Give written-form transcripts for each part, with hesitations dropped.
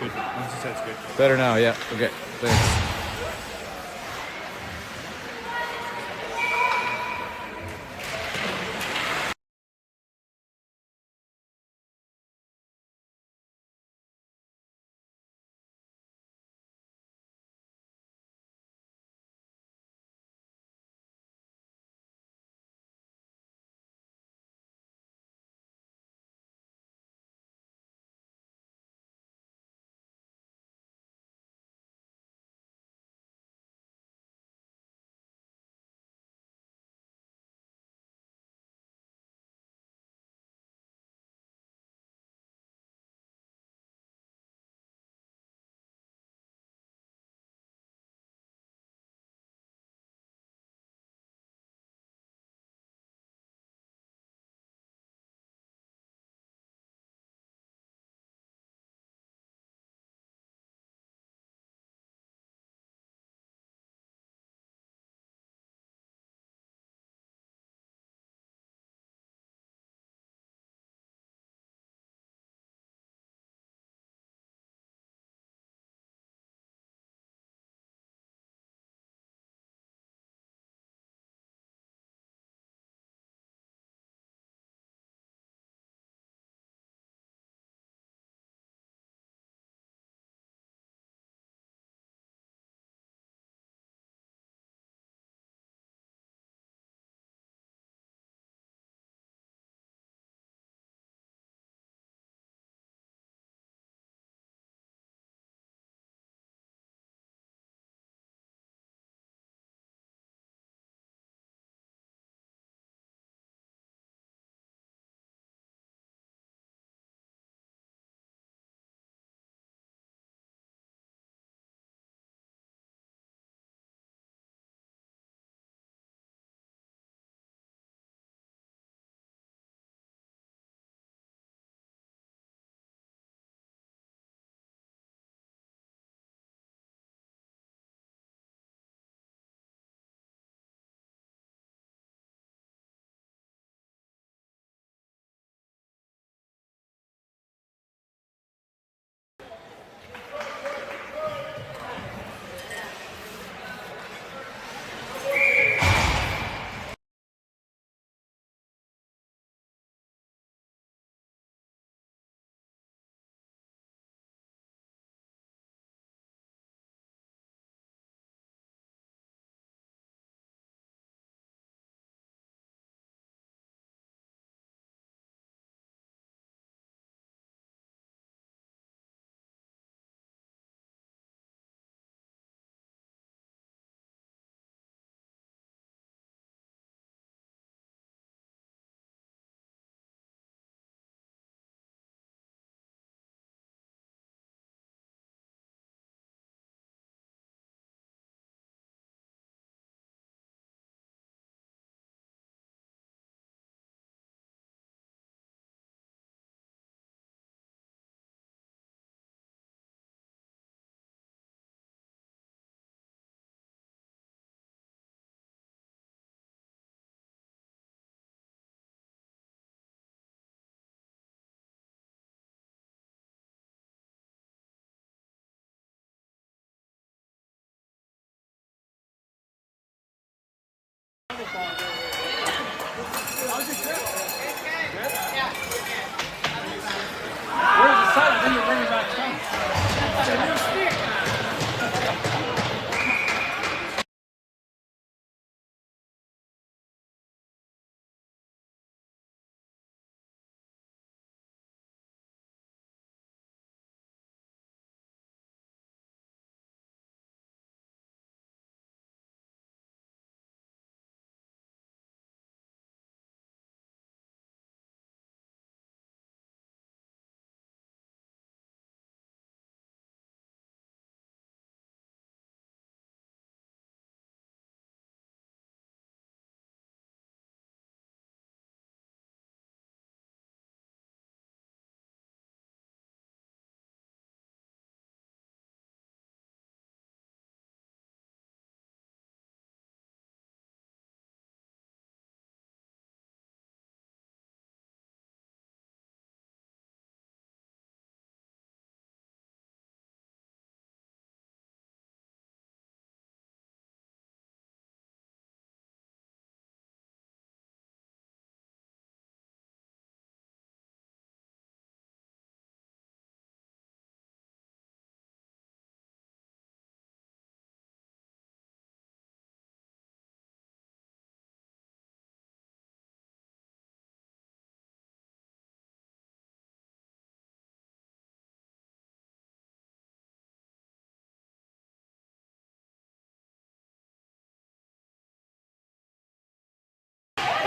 Good. Once you said it's good. Better now, yeah. Okay, thanks. Where's the side? Then you're bringing back some.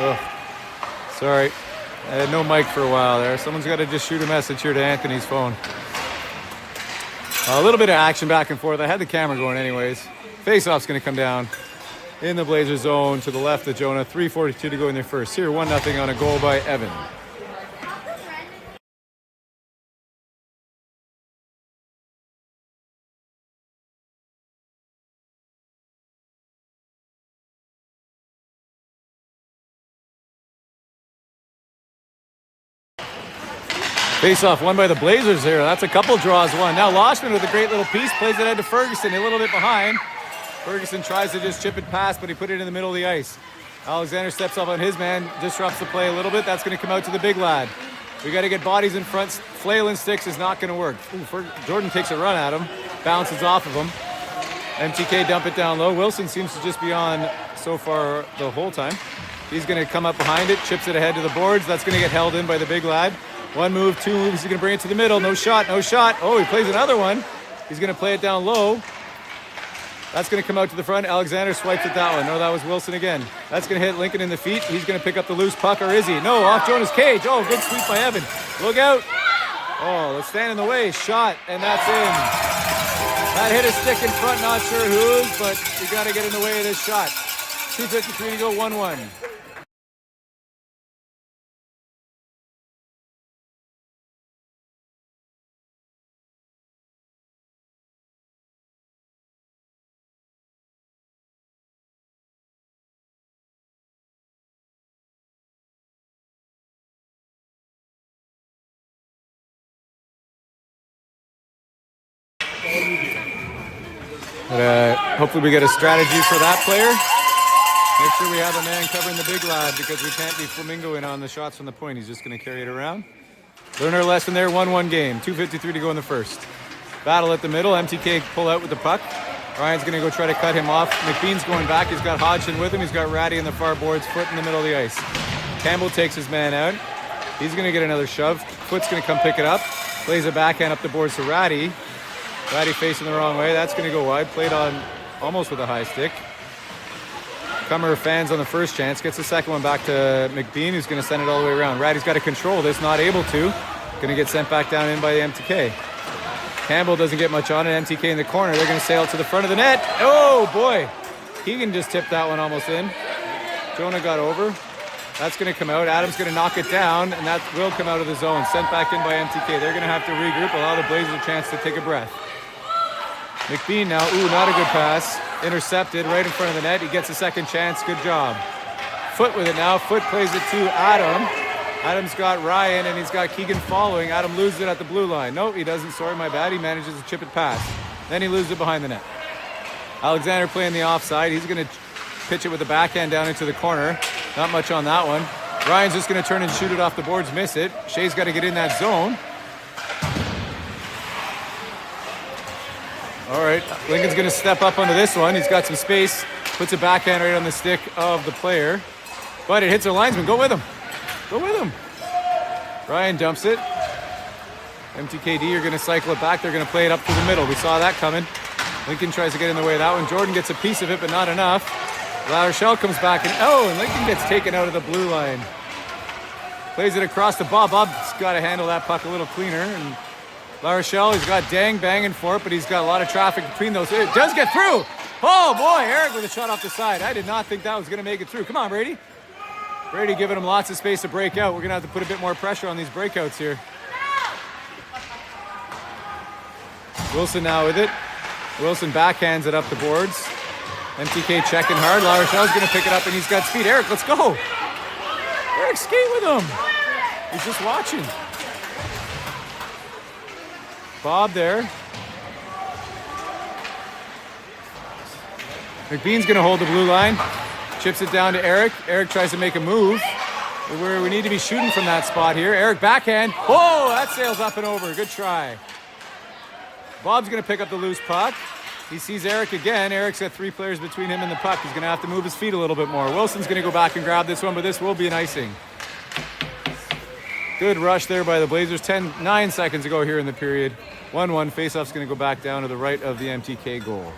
Ugh. Sorry. I had no mic for a while there. Someone's got to just shoot a message here to Anthony's phone. A little bit of action back and forth. I had the camera going anyways. Face-off's going to come down in the Blazer zone to the left of Jonah. 3:42 to go in their first. Here, 1-0 on a goal by Evan. Face-off won by the Blazers here. That's a couple draws won. Now Loshman with a great little piece. Plays it ahead to Ferguson. A little bit behind. Ferguson tries to just chip it past, but he put it in the middle of the ice. Alexander steps up on his man. Disrupts the play a little bit. That's going to come out to the big lad. We got to get bodies in front. Flailing sticks is not going to work. Ooh, Jordan takes a run at him. Bounces off of him. MTK dump it down low. Wilson seems to just be on so far the whole time. He's going to come up behind it. Chips it ahead to the boards. That's going to get held in by the big lad. One move, two moves, he's going to bring it to the middle. No shot, no shot. Oh, he plays another one. He's going to play it down low. That's going to come out to the front. Alexander swipes at that one. No, that was Wilson again. That's going to hit Lincoln in the feet. He's going to pick up the loose puck, or is he? No, off Jonah's cage. Oh, good sweep by Evan. Look out. Oh, let's stand in the way. Shot, and that's in. That hit a stick in front, not sure whose, but you got to get in the way of this shot. 2:53 to go, 1-1. But, hopefully we get a strategy for that player. Make sure we have a man covering the big lad because we can't be flamingoing on the shots from the point. He's just going to carry it around. Learn our lesson there. 1-1 game. 2:53 to go in the first. Battle at the middle. MTK pull out with the puck. Ryan's going to go try to cut him off. McBean's going back. He's got Hodgson with him. He's got Ratty in the far boards. Foot in the middle of the ice. Campbell takes his man out. He's going to get another shove. Foot's going to come pick it up. Plays a backhand up the boards to Ratty. Ratty facing the wrong way. That's going to go wide. Played on almost with a high stick. Cummer fans on the first chance. Gets the second one back to McBean, who's going to send it all the way around. Ratty's got to control this. Not able to. Going to get sent back down in by the MTK. Campbell doesn't get much on it. MTK in the corner. They're going to sail to the front of the net. Oh, boy. Keegan just tipped that one almost in. Jonah got over. That's going to come out. Adam's going to knock it down, and that will come out of the zone. Sent back in by MTK. They're going to have to regroup, allow the Blazers a chance to take a breath. McBean now. Ooh, not a good pass. Intercepted right in front of the net. He gets a second chance. Good job. Foot with it now. Foot plays it to Adam. Adam's got Ryan, and he's got Keegan following. Adam loses it at the blue line. No, he doesn't. Sorry, my bad. He manages to chip it past. Then he loses it behind the net. Alexander playing the offside. He's going to pitch it with the backhand down into the corner. Not much on that one. Ryan's just going to turn and shoot it off the boards, miss it. Shea's got to get in that zone. All right, Lincoln's going to step up onto this one. He's got some space. Puts a backhand right on the stick of the player. But it hits a linesman. Go with him. Go with him. Ryan dumps it. MTKD are going to cycle it back. They're going to play it up to the middle. We saw that coming. Lincoln tries to get in the way of that one. Jordan gets a piece of it, but not enough. La Rochelle comes back, and Lincoln gets taken out of the blue line. Plays it across to Bob. Bob's got to handle that puck a little cleaner. And La Rochelle, he's got Dang banging for it, but he's got a lot of traffic between those. It does get through. Oh, boy, Eric with a shot off the side. I did not think that was going to make it through. Come on, Brady. Brady giving him lots of space to break out. We're going to have to put a bit more pressure on these breakouts here. Wilson now with it. Wilson backhands it up the boards. MTK checking hard. La Rochelle's going to pick it up, and he's got speed. Eric, let's go. Eric, skate with him. He's just watching. Bob there. McBean's going to hold the blue line. Chips it down to Eric. Eric tries to make a move. We need to be shooting from that spot here. Eric backhand. Oh, that sails up and over. Good try. Bob's going to pick up the loose puck. He sees Eric again. Eric's got three players between him and the puck. He's going to have to move his feet a little bit more. Wilson's going to go back and grab this one, but this will be an icing. Good rush there by the Blazers. 9 seconds to go here in the period. 1-1. Faceoff's going to go back down to the right of the MTK goal.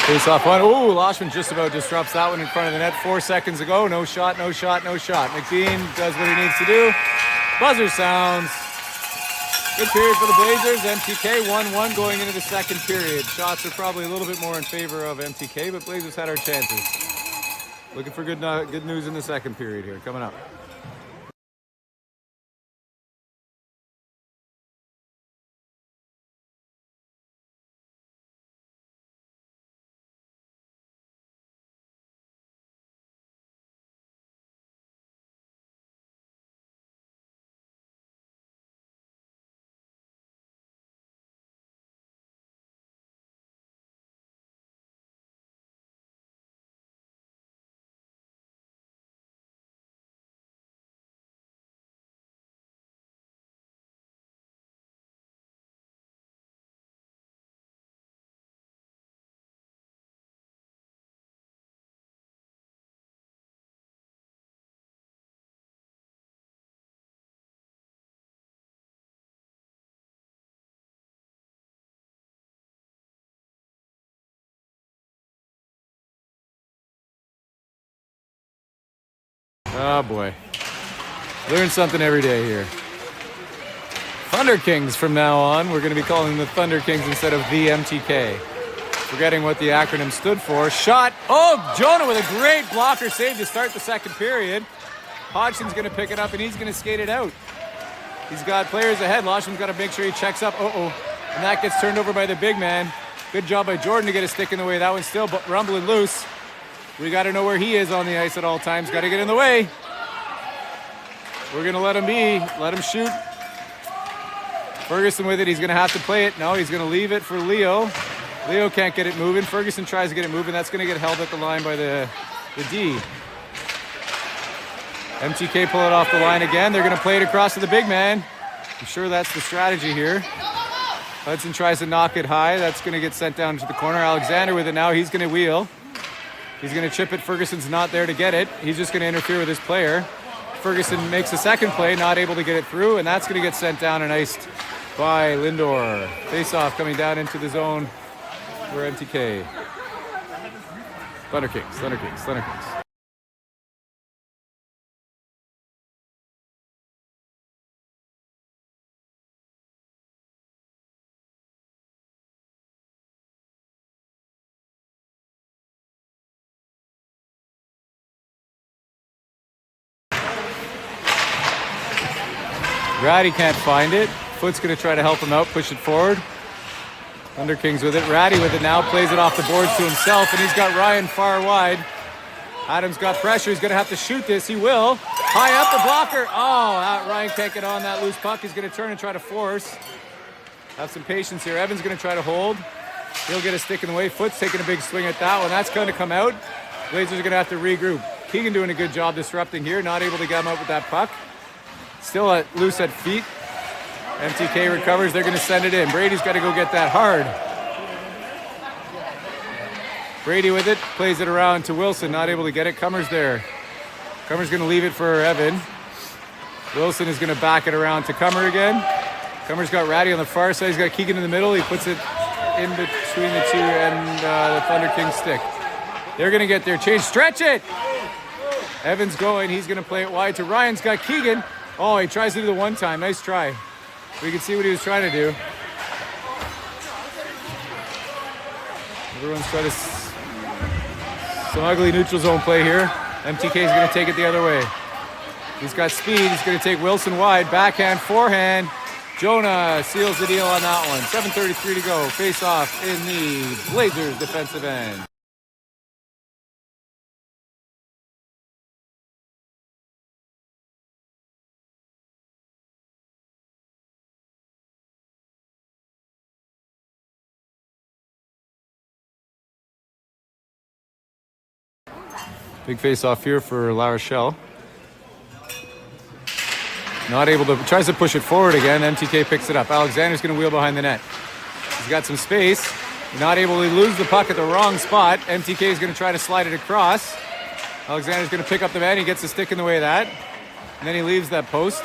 Face off one. Oh, Loshman just about disrupts that one in front of the net 4 seconds ago. No shot, no shot, no shot. McBean does what he needs to do. Buzzer sounds. Good period for the Blazers. MTK 1-1 going into the second period. Shots are probably a little bit more in favor of MTK, but Blazers had our chances. Looking for good news in the second period here. Coming up. Oh boy. Learn something every day here. Thunder Kings from now on. We're going to be calling them the Thunder Kings instead of the MTK. Forgetting what the acronym stood for. Shot. Oh, Jonah with a great blocker save to start the second period. Hodgson's going to pick it up and he's going to skate it out. He's got players ahead. Loshman's got to make sure he checks up. And that gets turned over by the big man. Good job by Jordan to get a stick in the way. That one's still rumbling loose. We got to know where he is on the ice at all times. Got to get in the way. We're going to let him be. Let him shoot. Ferguson with it. He's going to have to play it. No, he's going to leave it for Leo. Leo can't get it moving. Ferguson tries to get it moving. That's going to get held at the line by the D. MTK pull it off the line again. They're going to play it across to the big man. I'm sure that's the strategy here. Hudson tries to knock it high. That's going to get sent down to the corner. Alexander with it now. He's going to wheel. He's going to chip it. Ferguson's not there to get it. He's just going to interfere with his player. Ferguson makes a second play, not able to get it through, and that's going to get sent down and iced by Lindor. Face-off coming down into the zone for MTK. Thunder Kings, Thunder Kings, Thunder Kings. Ratty can't find it. Foot's going to try to help him out, push it forward. Thunder Kings with it. Ratty with it now, plays it off the boards to himself, and he's got Ryan far wide. Adams got pressure. He's going to have to shoot this. He will. High up the blocker. Ryan can't get on that loose puck. He's going to turn and try to force. Have some patience here. Evan's going to try to hold. He'll get a stick in the way. Foot's taking a big swing at that one. That's going to come out. Blazers are going to have to regroup. Keegan doing a good job disrupting here. Not able to get him out with that puck. Still loose at feet. MTK recovers. They're going to send it in. Brady's got to go get that hard. Brady with it. Plays it around to Wilson. Not able to get it. Cummer's there. Cummer's going to leave it for Evan. Wilson is going to back it around to Cummer again. Cummer's got Ratty on the far side. He's got Keegan in the middle. He puts it in between the two and the Thunder King stick. They're going to get their change. Stretch it! Evan's going. He's going to play it wide to Ryan's got Keegan. Oh, he tries to do the one time. Nice try. We can see what he was trying to do. Everyone's trying to... Some ugly neutral zone play here. MTK is going to take it the other way. He's got speed. He's going to take Wilson wide. Backhand, forehand. Jonah seals the deal on that one. 7:33 to go. Face off in the Blazers defensive end. Big face-off here for La Rochelle. Not able to, tries to push it forward again. MTK picks it up. Alexander's going to wheel behind the net. He's got some space. Not able to lose the puck at the wrong spot. MTK is going to try to slide it across. Alexander's going to pick up the man. He gets a stick in the way of that. And then he leaves that post.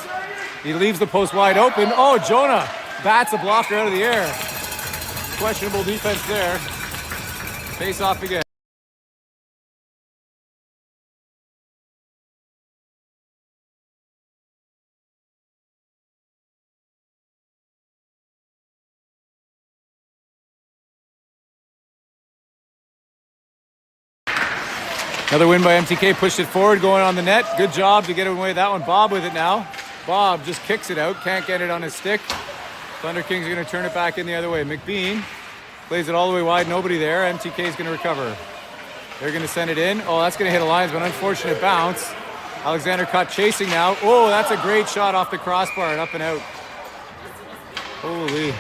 He leaves the post wide open. Oh, Jonah bats a blocker out of the air. Questionable defense there. Face off again. Another win by MTK, pushed it forward, going on the net. Good job to get away that one. Bob with it now. Bob just kicks it out, can't get it on his stick. Thunder Kings are going to turn it back in the other way. McBean plays it all the way wide, nobody there. MTK is going to recover. They're going to send it in. Oh, that's going to hit a linesman. Unfortunate bounce. Alexander caught chasing now. Oh, that's a great shot off the crossbar and up and out. Holy.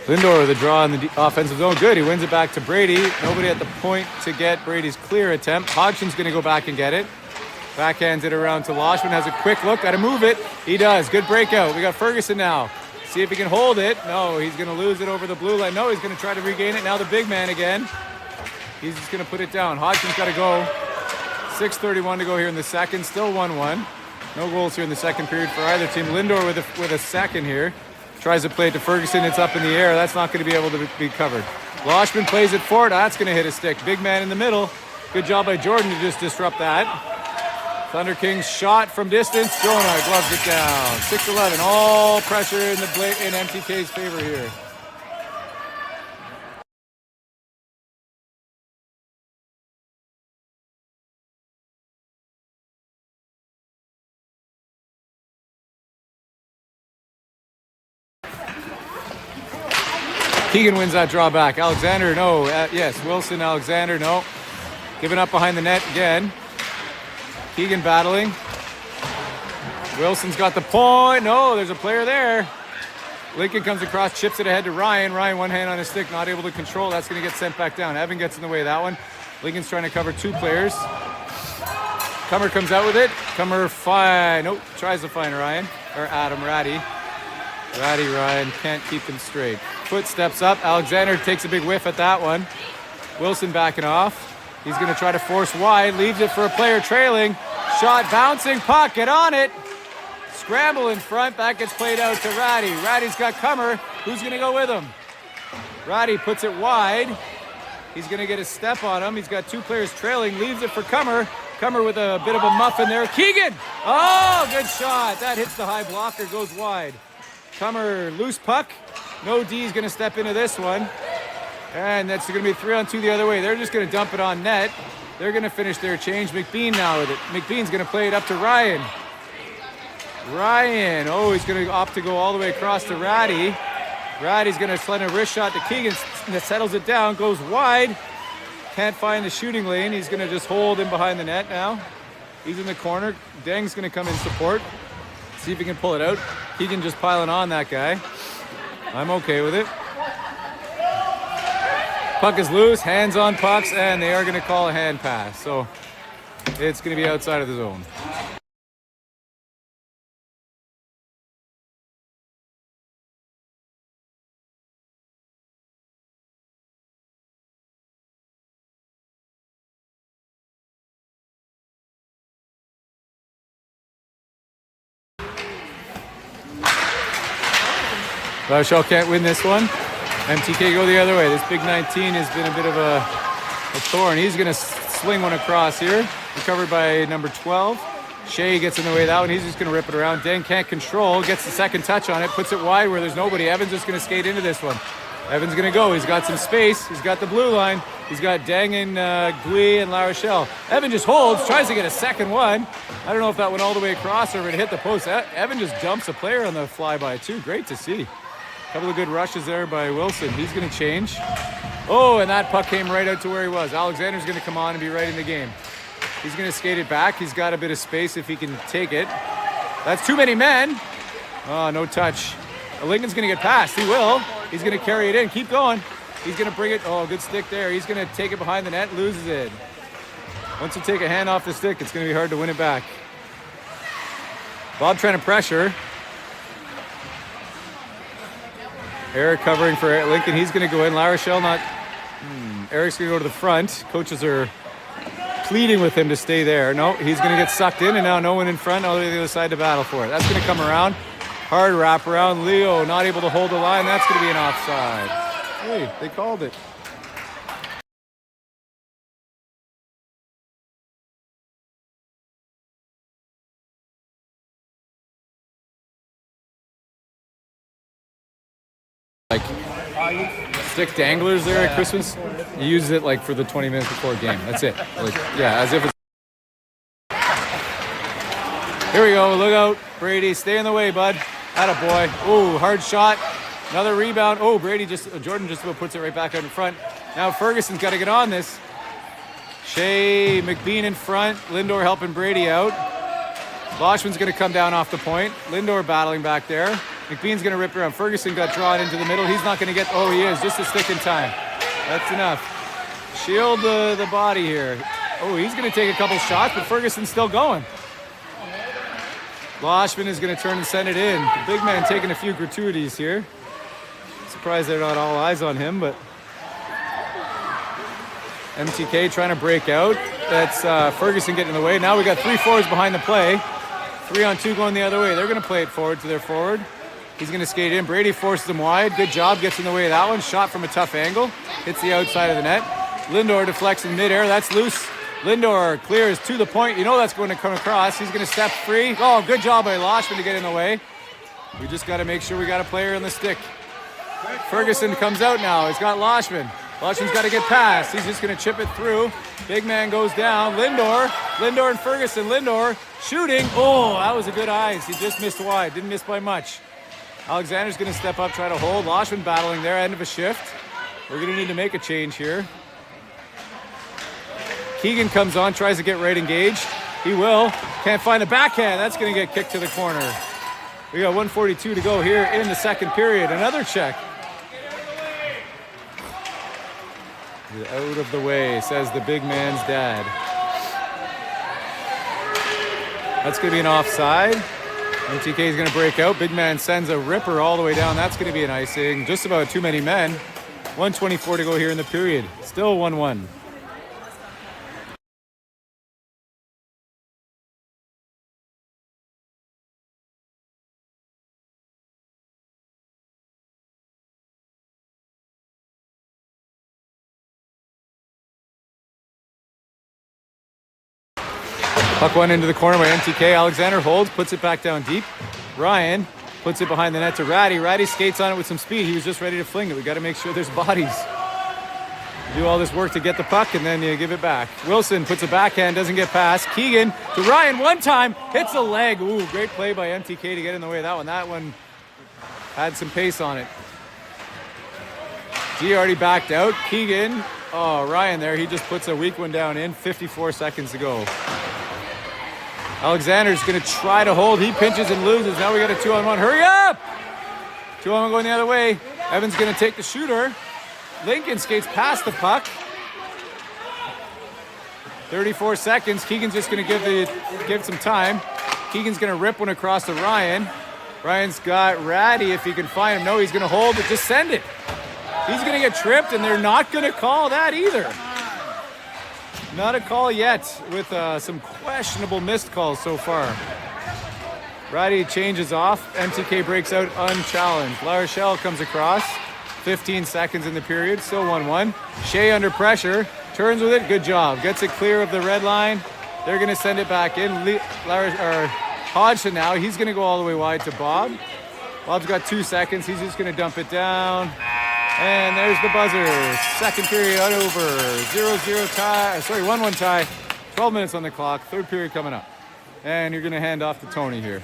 Lindor with a draw in the offensive zone. Good, he wins it back to Brady. Nobody at the point to get Brady's clear attempt. Hodgson's going to go back and get it. Backhands it around to Loshman. Has a quick look, got to move it. He does, good breakout. We got Ferguson now. See if he can hold it. No, he's going to lose it over the blue line. No, he's going to try to regain it. Now the big man again. He's just going to put it down. Hodgson's got to go. 6:31 to go here in the second. Still 1-1. No goals here in the second period for either team. Lindor with a second here. Tries to play it to Ferguson. It's up in the air. That's not going to be able to be covered. Loshman plays it forward. That's going to hit a stick. Big man in the middle. Good job by Jordan to just disrupt that. Thunder Kings shot from distance. Jonah gloves it down. 6-11. All pressure in MTK's favor here. Keegan wins that draw back. Alexander, no. Yes, Wilson, Alexander, no. Giving up behind the net again. Keegan battling. Wilson's got the point. No, there's a player there. Lincoln comes across, chips it ahead to Ryan. Ryan, one hand on his stick, not able to control. That's going to get sent back down. Evan gets in the way of that one. Lincoln's trying to cover two players. Cummer comes out with it. Cummer tries to find Ryan. Or Adam, Ratty. Ryan can't keep him straight. Foot steps up. Alexander takes a big whiff at that one. Wilson backing off. He's going to try to force wide. Leaves it for a player trailing. Shot bouncing. Puck. Get on it. Scramble in front. That gets played out to Ratty. Ratty's got Cummer. Who's going to go with him? Ratty puts it wide. He's going to get a step on him. He's got two players trailing. Leaves it for Cummer. Cummer with a bit of a muff in there. Keegan! Oh, good shot. That hits the high blocker. Goes wide. Cummer, loose puck. No D's going to step into this one. And that's going to be 3-on-2 the other way. They're just going to dump it on net. They're going to finish their change. McBean now with it. McBean's going to play it up to Ryan. Oh, he's going to opt to go all the way across to Ratty. Ratty's going to send a wrist shot to Keegan. That settles it down, goes wide. Can't find the shooting lane. He's going to just hold him behind the net now. He's in the corner. Deng's going to come in support. See if he can pull it out. Keegan just piling on that guy. I'm okay with it. Puck is loose, hands on pucks, and they are going to call a hand pass. So it's going to be outside of the zone. Shell can't win this one. MTK go the other way. This big 19 has been a bit of a thorn. He's going to swing one across here. Recovered by number 12. Shea gets in the way of that one. He's just going to rip it around. Deng can't control. Gets the second touch on it. Puts it wide where there's nobody. Evan's just going to skate into this one. Evan's going to go. He's got some space. He's got the blue line. He's got Deng and Gui and La Rochelle. Evan just holds. Tries to get a second one. I don't know if that went all the way across or if it hit the post. Evan just dumps a player on the flyby too. Great to see. Couple of good rushes there by Wilson. He's going to change. Oh, and that puck came right out to where he was. Alexander's going to come on and be right in the game. He's going to skate it back. He's got a bit of space if he can take it. That's too many men. Oh, no touch. Lincoln's going to get past. He will. He's going to carry it in. Keep going. He's going to bring it. Oh, good stick there. He's going to take it behind the net, loses it. Once you take a hand off the stick, it's going to be hard to win it back. Bob trying to pressure. Eric covering for Lincoln. He's going to go in. La Rochelle not. Eric's going to go to the front. Coaches are pleading with him to stay there. No, he's going to get sucked in, and now no one in front. All the way to the other side to battle for it. That's going to come around. Hard wrap around. Leo not able to hold the line. That's going to be an offside. Hey, they called it. Like stick danglers there at Christmas. You use it like for the 20 minutes before a game. That's it. Like, yeah, as if it's. Here we go. Look out, Brady. Stay in the way, bud. Attaboy. Ooh, hard shot. Another rebound. Oh, Jordan just about puts it right back out in front. Now Ferguson's got to get on this. Shea McBean in front. Lindor helping Brady out. Boschman's going to come down off the point. Lindor battling back there. McBean's going to rip around. Ferguson got drawn into the middle. He's not going to get. Oh, he is. Just a stick in time. That's enough. Shield the body here. Oh, he's going to take a couple shots, but Ferguson's still going. Boschman is going to turn and send it in. The big man taking a few gratuities here. Surprised they're not all eyes on him, but MTK trying to break out. That's Ferguson getting in the way. Now we got 3 forwards behind the play. 3-on-2 going the other way. They're going to play it forward to their forward. He's going to skate in. Brady forces him wide. Good job. Gets in the way of that one. Shot from a tough angle. Hits the outside of the net. Lindor deflects in midair. That's loose. Lindor clears to the point. You know that's going to come across. He's going to step free. Oh, good job by Loshman to get in the way. We just got to make sure we got a player on the stick. Ferguson comes out now. He's got Loshman. Loshman's got to get past. He's just going to chip it through. Big man goes down. Lindor and Ferguson. Lindor shooting. Oh, that was a good eyes. He just missed wide. Didn't miss by much. Alexander's going to step up, try to hold. Loshman battling there. End of a shift. We're going to need to make a change here. Keegan comes on, tries to get right engaged. He will. Can't find the backhand. That's going to get kicked to the corner. We got 1:42 to go here in the second period. Another check. Out of the way, says the big man's dad. That's going to be an offside. MTK is going to break out. Big man sends a ripper all the way down. That's going to be an icing. Just about too many men. 1:24 to go here in the period. Still 1-1. Puck went into the corner by MTK. Alexander holds, puts it back down deep. Ryan puts it behind the net to Ratty. Ratty skates on it with some speed. He was just ready to fling it. We got to make sure there's bodies. Do all this work to get the puck, and then you give it back. Wilson puts a backhand, doesn't get past. Keegan to Ryan one time, hits a leg. Ooh, great play by MTK to get in the way of that one. That one had some pace on it. G already backed out. Keegan, oh, Ryan there, he just puts a weak one down in. 54 seconds to go. Alexander's going to try to hold. He pinches and loses. Now we got a 2-on-1. Hurry up! 2-on-1 going the other way. Evan's going to take the shooter. Lincoln skates past the puck. 34 seconds. Keegan's just going to give some time. Keegan's going to rip one across to Ryan. Ryan's got Ratty if he can find him. No, he's going to hold it. Just send it. He's going to get tripped, and they're not going to call that either. Not a call yet, with some questionable missed calls so far. Ratty changes off. MTK breaks out unchallenged. La Rochelle comes across. 15 seconds in the period. Still 1-1. Shea under pressure. Turns with it. Good job. Gets it clear of the red line. They're going to send it back in. Hodgson now. He's going to go all the way wide to Bob. Bob's got 2 seconds. He's just going to dump it down. And there's the buzzer. Second period over. 0-0 tie. 1-1 tie. 12 minutes on the clock. Third period coming up. And you're going to hand off to Tony here.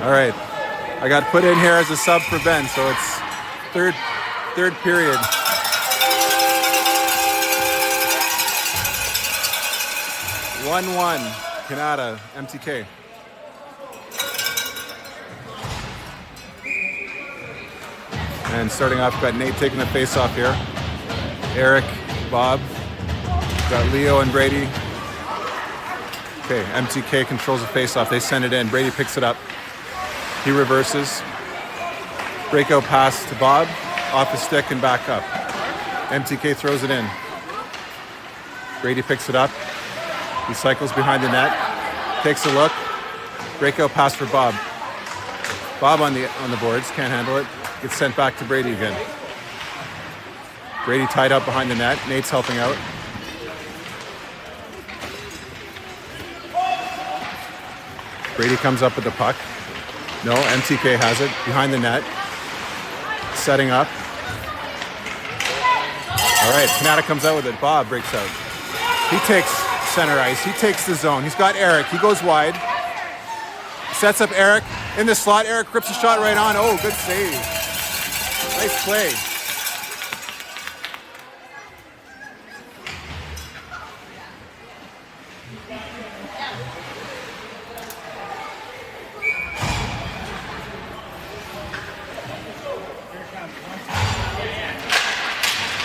All right. I got put in here as a sub for Ben, so it's third period. (1-1) Kanata, MTK. And starting off, got Nate taking the face off here. Eric, Bob, got Leo and Brady. Okay, MTK controls the face off. They send it in. Brady picks it up. He reverses. Breakout pass to Bob, off the stick and back up. MTK throws it in. Brady picks it up. He cycles behind the net, takes a look. Breakout pass for Bob. Bob on the boards, can't handle it. Gets sent back to Brady again. Brady tied up behind the net. Nate's helping out. Brady comes up with the puck. No, MTK has it behind the net. Setting up. All right, Kanata comes out with it. Bob breaks out. He takes center ice. He takes the zone. He's got Eric. He goes wide. Sets up Eric in the slot. Eric grips a shot right on. Oh, good save. Nice play.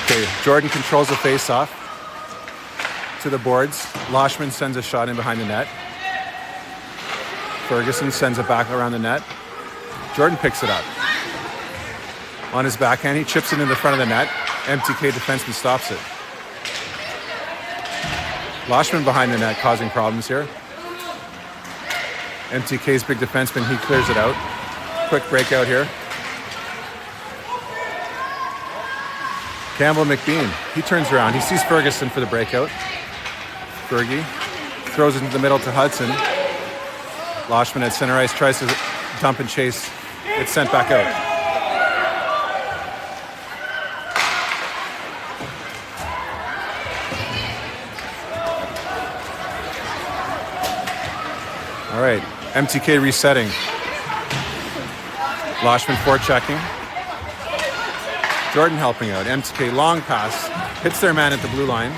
Okay, Jordan controls the face-off to the boards. Loshman sends a shot in behind the net. Ferguson sends it back around the net. Jordan picks it up. On his backhand, he chips it in the front of the net. MTK defenseman stops it. Loshman behind the net causing problems here. MTK's big defenseman, he clears it out. Quick breakout here. Campbell McBean, he turns around. He sees Ferguson for the breakout. Fergie throws it into the middle to Hudson. Loshman at center ice tries to dump and chase. It's sent back out. All right, MTK resetting. Loshman forechecking. Jordan helping out. MTK long pass. Hits their man at the blue line.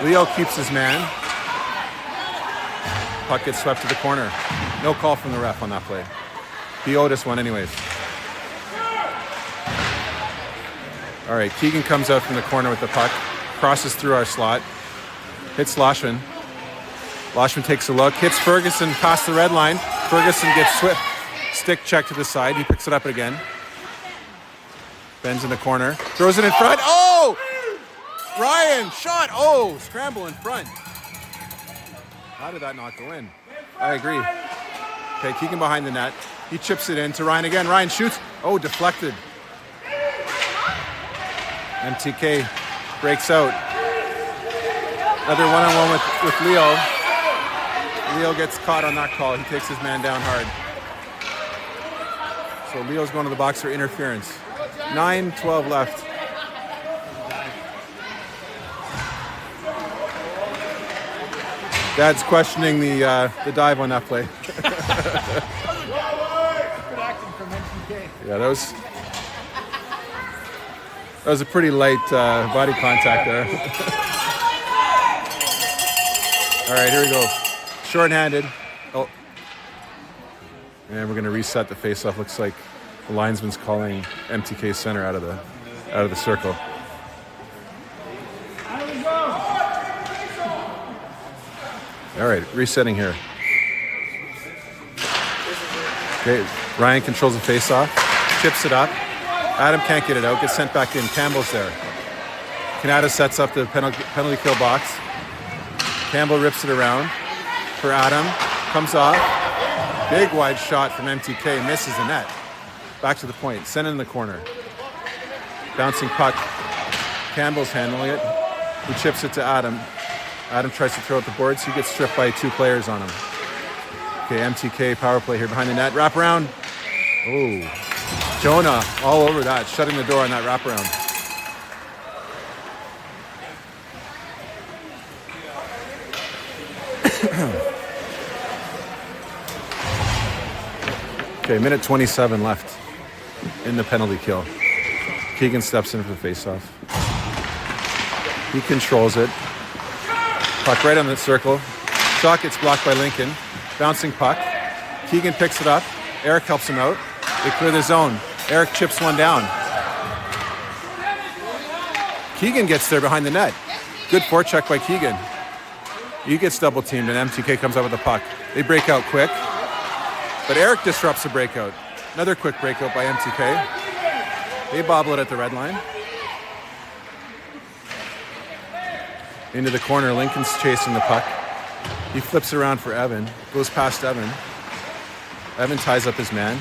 Leo keeps his man. Puck gets swept to the corner. No call from the ref on that play. He owed us one anyways. All right, Keegan comes out from the corner with the puck. Crosses through our slot. Hits Loshman. Loshman takes a look. Hits Ferguson past the red line. Ferguson gets swift. Stick check to the side. He picks it up again. Ben's in the corner. Throws it in front. Oh! Ryan, shot. Oh, scramble in front. How did that not go in? I agree. Okay, Keegan behind the net. He chips it in to Ryan again. Ryan shoots. Oh, deflected. MTK breaks out. Another one-on-one with Leo. Leo gets caught on that call. He takes his man down hard. So Leo's going to the box for interference. 9:12 left. Dad's questioning the dive on that play. Good acting from MTK. Yeah, that was a pretty light body contact there. All right, here we go. Short-handed. Oh, and we're going to reset the face-off. Looks like the linesman's calling MTK center out of the circle. All right, resetting here. Okay, Ryan controls the face-off, chips it up. Adam can't get it out, gets sent back in. Campbell's there. Kanata sets up the penalty kill box. Campbell rips it around for Adam. Comes off. Big wide shot from MTK, misses the net. Back to the point, sent in the corner. Bouncing puck. Campbell's handling it. He chips it to Adam. Adam tries to throw at the boards. He gets stripped by two players on him. Okay, MTK power play here behind the net. Wrap around. Oh, Jonah all over that, shutting the door on that wraparound. Okay, minute 27 left in the penalty kill. Keegan steps in for the face-off. He controls it. Puck right on the circle. Shot gets blocked by Lincoln. Bouncing puck. Keegan picks it up. Eric helps him out. They clear the zone. Eric chips one down. Keegan gets there behind the net. Good forecheck by Keegan. He gets double teamed and MTK comes up with the puck. They break out quick, but Eric disrupts the breakout. Another quick breakout by MTK. They bobble it at the red line. Into the corner, Lincoln's chasing the puck. He flips it around for Evan, goes past Evan. Evan ties up his man.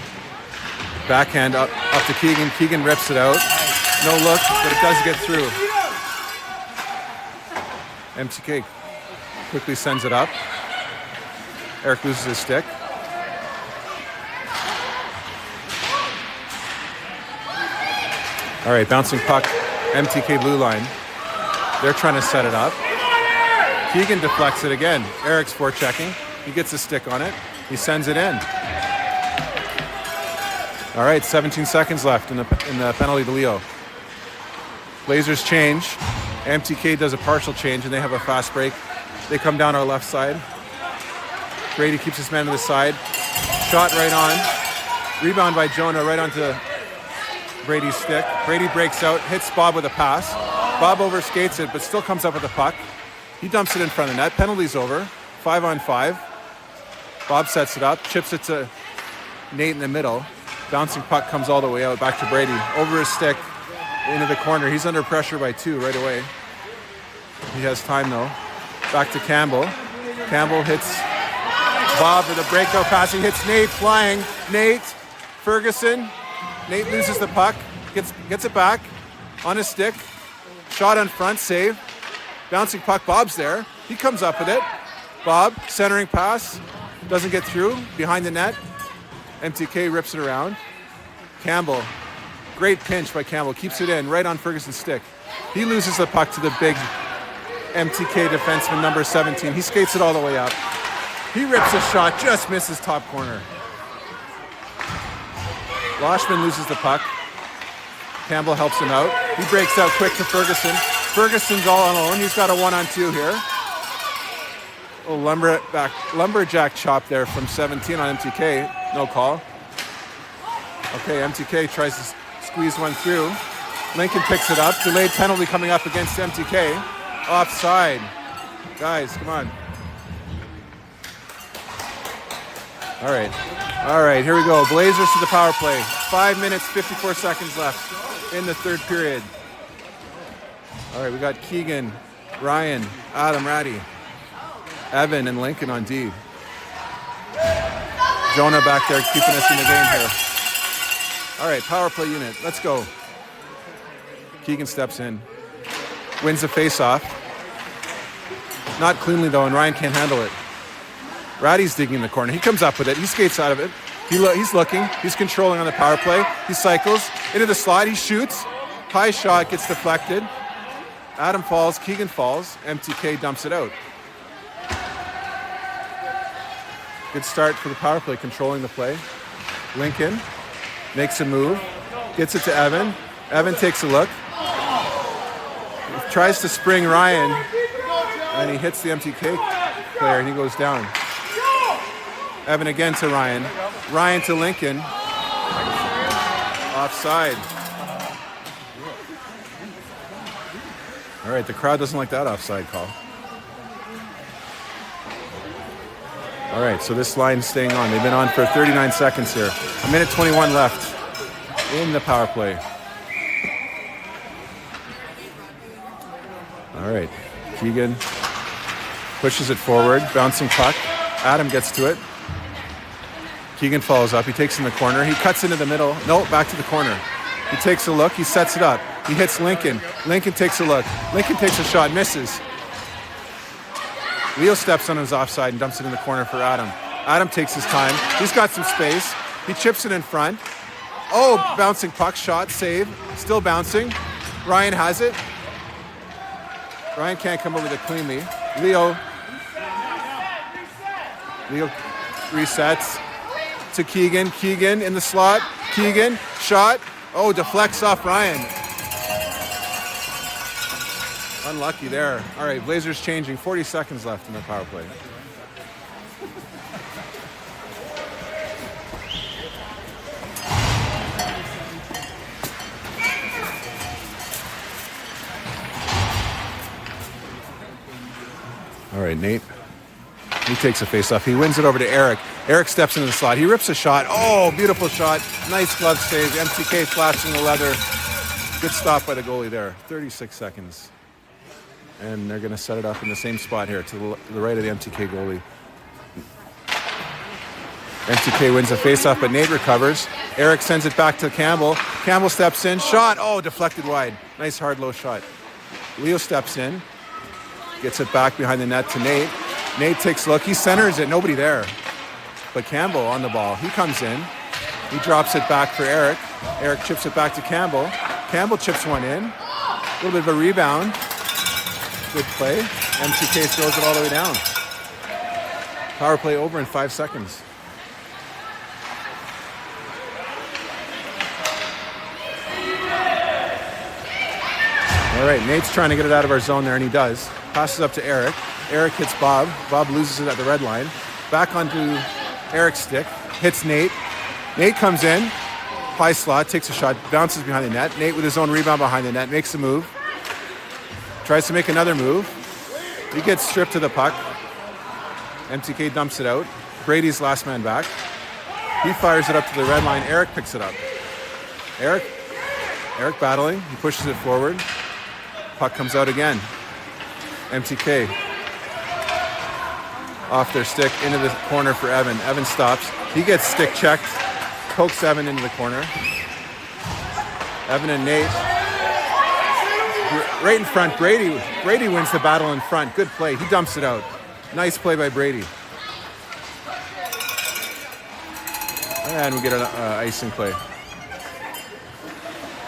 Backhand up to Keegan. Keegan rips it out. No look, but it does get through. MTK quickly sends it up. Eric loses his stick. All right, bouncing puck. MTK blue line. They're trying to set it up. Keegan deflects it again. Eric's forechecking. He gets a stick on it. He sends it in. All right, 17 seconds left in the penalty to Leo. Blazers change. MTK does a partial change, and they have a fast break. They come down our left side. Brady keeps his man to the side. Shot right on. Rebound by Jonah right onto Brady's stick. Brady breaks out, hits Bob with a pass. Bob overskates it, but still comes up with the puck. He dumps it in front of the net. Penalty's over. 5-on-5. Bob sets it up, chips it to Nate in the middle. Bouncing puck comes all the way out, back to Brady. Over his stick, into the corner. He's under pressure by 2 right away. He has time though. Back to Campbell. Campbell hits Bob with a breakout pass. He hits Nate flying. Nate, Ferguson. Nate loses the puck, gets it back on his stick. Shot on front, save. Bouncing puck, Bob's there. He comes up with it. Bob, centering pass. Doesn't get through, behind the net. MTK rips it around. Campbell, great pinch by Campbell. Keeps it in, right on Ferguson's stick. He loses the puck to the big MTK defenseman, number 17. He skates it all the way up. He rips a shot, just misses top corner. Loshman loses the puck. Campbell helps him out. He breaks out quick to Ferguson. Ferguson's all alone. He's got a 1-on-2 here. Oh, lumberjack chop there from 17 on MTK. No call. Okay, MTK tries to squeeze one through. Lincoln picks it up. Delayed penalty coming up against MTK. Offside. Guys, come on. All right, here we go. Blazers to the power play. 5 minutes, 54 seconds left in the third period. All right, we got Keegan, Ryan, Adam, Ratty, Evan, and Lincoln on D. Jonah back there keeping us in the game here. All right, power play unit. Let's go. Keegan steps in. Wins the face-off. Not cleanly, though, and Ryan can't handle it. Ratty's digging in the corner. He comes up with it. He skates out of it. He's looking. He's controlling on the power play. He cycles into the slot. He shoots. High shot gets deflected. Adam falls. Keegan falls. MTK dumps it out. Good start for the power play, controlling the play. Lincoln makes a move. Gets it to Evan. Evan takes a look. He tries to spring Ryan. And he hits the MTK player and he goes down. Evan again to Ryan. Ryan to Lincoln. Offside. All right, the crowd doesn't like that offside call. All right, so this line's staying on. They've been on for 39 seconds here. 1:21 left in the power play. All right, Keegan pushes it forward, bouncing puck. Adam gets to it. Keegan follows up. He takes in the corner. He cuts into the middle. No, back to the corner. He takes a look. He sets it up. He hits Lincoln. Lincoln takes a look. Lincoln takes a shot, misses. Leo steps on his offside and dumps it in the corner for Adam. Adam takes his time. He's got some space. He chips it in front. Oh, bouncing puck, shot, save. Still bouncing. Ryan has it. Ryan can't come over with it cleanly. Leo resets to Keegan. Keegan in the slot. Keegan, shot. Oh, deflects off Ryan. Unlucky there. All right, Blazers changing. 40 seconds left in the power play. All right, Nate. He takes a face-off. He wins it over to Eric. Eric steps into the slot. He rips a shot. Oh, beautiful shot. Nice glove save. MTK flashing the leather. Good stop by the goalie there. 36 seconds. And they're going to set it up in the same spot here to the right of the MTK goalie. MTK wins the face-off, but Nate recovers. Eric sends it back to Campbell. Campbell steps in. Shot. Oh, deflected wide. Nice hard low shot. Leo steps in. Gets it back behind the net to Nate. Nate takes a look. He centers it. Nobody there. But Campbell on the ball. He comes in. He drops it back for Eric. Eric chips it back to Campbell. Campbell chips one in. A little bit of a rebound. Good play. MTK throws it all the way down. Power play over in 5 seconds. All right, Nate's trying to get it out of our zone there, and he does. Passes up to Eric. Eric hits Bob. Bob loses it at the red line. Back onto Eric's stick. Hits Nate. Nate comes in. High slot. Takes a shot. Bounces behind the net. Nate with his own rebound behind the net. Makes a move. Tries to make another move. He gets stripped to the puck. MTK dumps it out. Brady's last man back. He fires it up to the red line. Eric picks it up. Eric battling. He pushes it forward. Puck comes out again. MTK off their stick into the corner for Evan. Evan stops. He gets stick checked. Pokes Evan into the corner. Evan and Nate. Right in front, Brady. Brady wins the battle in front. Good play. He dumps it out. Nice play by Brady. And we get an icing play.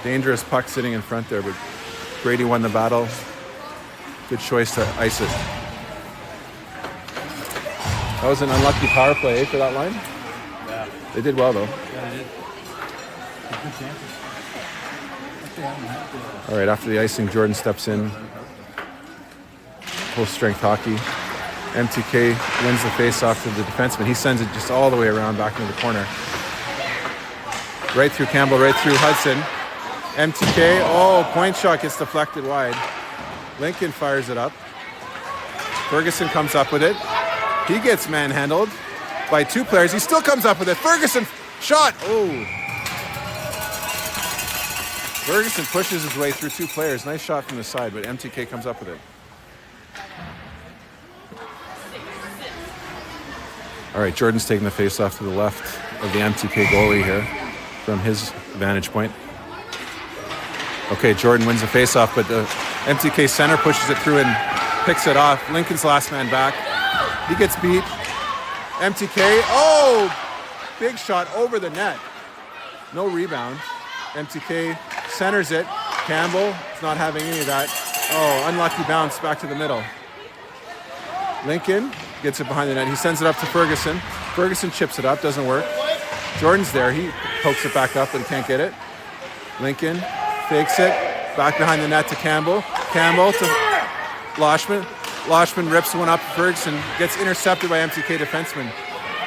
Dangerous puck sitting in front there, but Brady won the battle. Good choice to ice it. That was an unlucky power play for that line. Yeah. They did well, though. Yeah, they did. Good chances. All right, after the icing, Jordan steps in. Full-strength hockey. MTK wins the face-off to the defenseman. He sends it just all the way around back into the corner. Right through Campbell, right through Hudson. MTK, oh, point shot gets deflected wide. Lincoln fires it up. Ferguson comes up with it. He gets manhandled by two players. He still comes up with it. Ferguson, shot, oh. Ferguson pushes his way through two players. Nice shot from the side, but MTK comes up with it. All right, Jordan's taking the face-off to the left of the MTK goalie here from his vantage point. Okay, Jordan wins the face-off, but the MTK center pushes it through and picks it off. Lincoln's last man back. He gets beat. MTK, oh! Big shot over the net. No rebound. MTK centers it. Campbell is not having any of that. Oh, unlucky bounce back to the middle. Lincoln gets it behind the net. He sends it up to Ferguson. Ferguson chips it up, doesn't work. Jordan's there. He pokes it back up, but he can't get it. Lincoln fakes it. Back behind the net to Campbell. Campbell to Loshman. Loshman rips one up to Ferguson. Gets intercepted by MTK defenseman.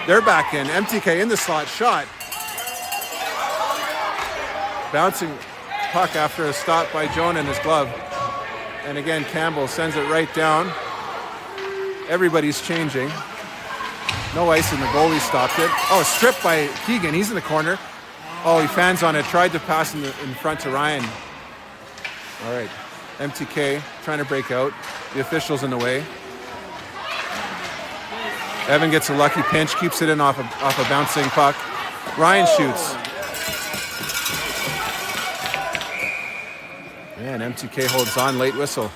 They're back in. MTK in the slot. Shot. Bouncing puck after a stop by Jonah in his glove. And again, Campbell sends it right down. Everybody's changing. No ice, and the goalie stopped it. Oh, stripped by Keegan. He's in the corner. Oh, he fans on it. Tried to pass in front to Ryan. All right. MTK trying to break out. The official's in the way. Evan gets a lucky pinch. Keeps it in off a bouncing puck. Ryan shoots. Man, MTK holds on. Late whistle.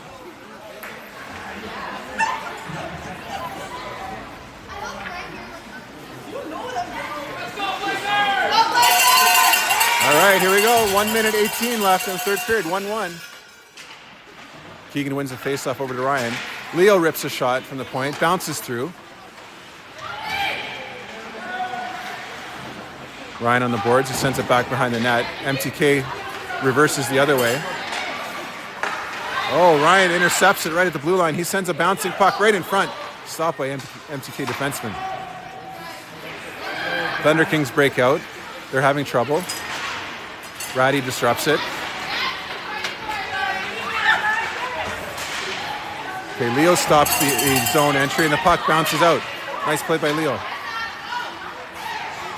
All right, here we go. 1 minute 18 left in the third period. 1-1. Keegan wins the faceoff over to Ryan. Leo rips a shot from the point, bounces through. Ryan on the boards. He sends it back behind the net. MTK reverses the other way. Oh, Ryan intercepts it right at the blue line. He sends a bouncing puck right in front. Stopped by MTK defenseman. Thunder Kings break out. They're having trouble. Ratty disrupts it. Okay, Leo stops the zone entry and the puck bounces out. Nice play by Leo.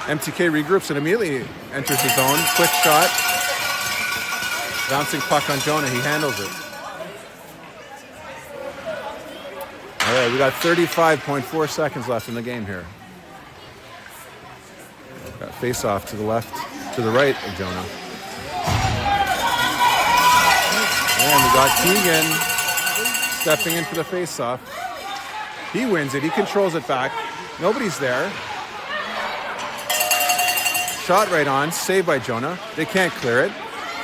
MTK regroups and immediately enters the zone. Quick shot. Bouncing puck on Jonah. He handles it. All right, we got 35.4 seconds left in the game here. Got face off to the left, to the right of Jonah. And we got Keegan stepping in for the face-off. He wins it. He controls it back. Nobody's there. Shot right on. Saved by Jonah. They can't clear it.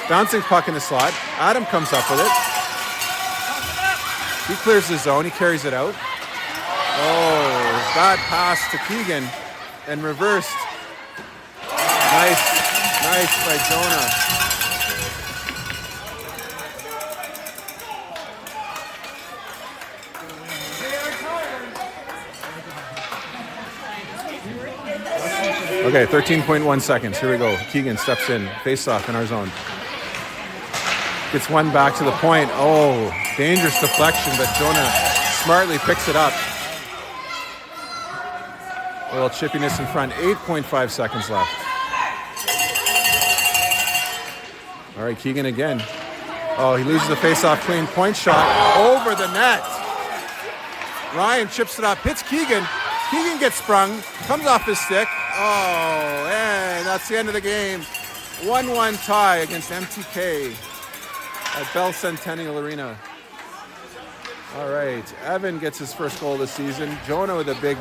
Bouncing puck in the slot. Adam comes up with it. He clears the zone. He carries it out. Oh, bad pass to Keegan and reversed. Nice by Jonah. Okay, 13.1 seconds. Here we go. Keegan steps in. Face off in our zone. Gets one back to the point. Oh, dangerous deflection, but Jonah smartly picks it up. A little chippiness in front. 8.5 seconds left. All right, Keegan again. Oh, he loses the face-off clean. Point shot over the net. Ryan chips it up. Hits Keegan. Keegan gets sprung. Comes off his stick. Oh, and that's the end of the game. 1-1 tie against MTK at Bell Centennial Arena. All right, Evan gets his first goal of the season. Jonah with a big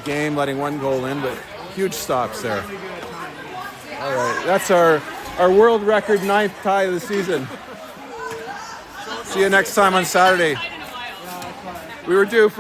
game, letting one goal in, but huge stops there. All right, that's our world record 9th tie of the season. See you next time on Saturday. We were due for